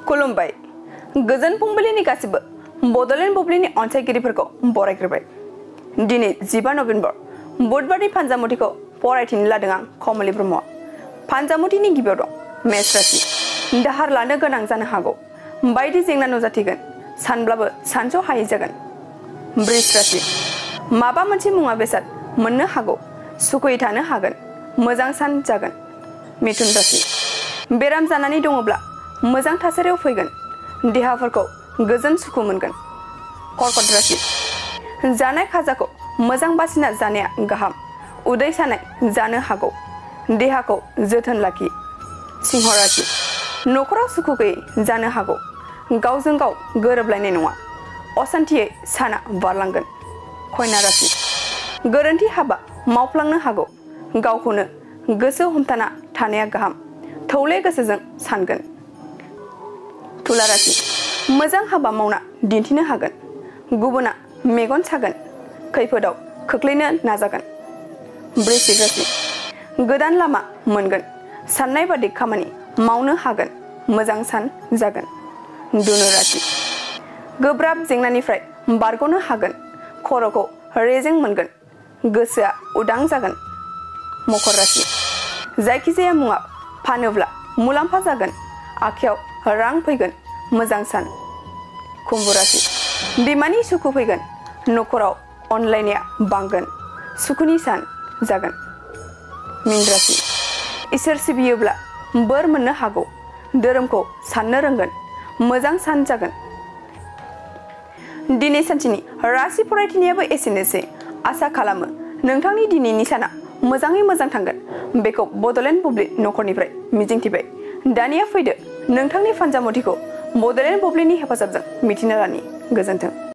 खुलुमबाय गोजोन फुंबिलिनि गासिबो बड'लेण्ड बुब्लिनि अनसायगिरिफोरखौ बरायग्रोबाय। दिनै 15 नभेम्बर बुधबारनि फानजामुथिखौ फरायथिनो लादों आं कमलि ब्रह्म। फानजामुथिनि गिबियाव दं मेष राशि। दाहार लानो गोनां जानो हागौ, बायदि जेंना नुजाथिगोन, सानब्लाबो सानस' हायै जागोन। वृष राशि। माबा मोनसे मुवा बेसाद मोननो हागौ, सुखुयै थानो हागोन, मोजां सान जागोन। मिथुन राशि। बेराम जानानै दङब्ला मोजां थासारियाव फैगोन, देहाफोरखौ गोजोन सुखु मोनगोन। कर्कट राशि। जानाय खाजाखौ मोजां बासिना जानाया गाहाम, उदै सानाय जानो हागौ, देहाखौ जोथोन लाखि। सिंह राशि। न'खराव सुखु गैयै जानो हागौ, गावजों गाव गोरोबलायनाय नङा, असान्थियै साना बारलांगोन। कन्या राशि। गोरोन्थि हाबा मावफ्लांनो हागौ, गावखौनो गोसो हमथाना थानाया गाहाम, थौले गोसोजों सानगोन। तुला राशि। मोजां हाबा मावना दिन्थिनो हागोन, गुबुना मेगन सागोन, खैफोदाव खोख्लैनो नाजागोन। वृश्चिक राशि। गोदान लामा मोनगोन, साननाय बादि खामानि मावनो हागोन, मोजां सान जागोन। धनु राशि। गोब्राब जेंनानिफ्राय बारग'नो हागोन, खर'खौ रेजें मोनगोन, गोसोआ उदां जागोन। मकर राशि। जायखिजाया मुवा फानोब्ला मुलाम्फा जागोन, आखायाव रां फैगोन, मोजां सान। कुम्भ राशि। बिमानि सुखु फैगोन, न'खराव अनलायनाया बांगोन, सुखुनि सान जागोन। मीन राशि। इसोर सिबियोब्ला बोर मोननो हागौ, धोरोमखौ साननो रोंगोन, मोजां सान जागोन। दिनै सानसेनि राशि फरायथिनायाबो एसेनोसै। आसा खालामो नोंथांनि दिनैनि साना मोजाङै मोजां थांगोन, बेखौ बड'लेण्ड बुब्लि नखरनिफ्राय मिजिंथिबाय। दानिया फैदो नोंथांनि फानजामुथिखौ बड'लेण्ड बुब्लिनि हेफाजाबजों मिथिना लानि। गोजोन्थों।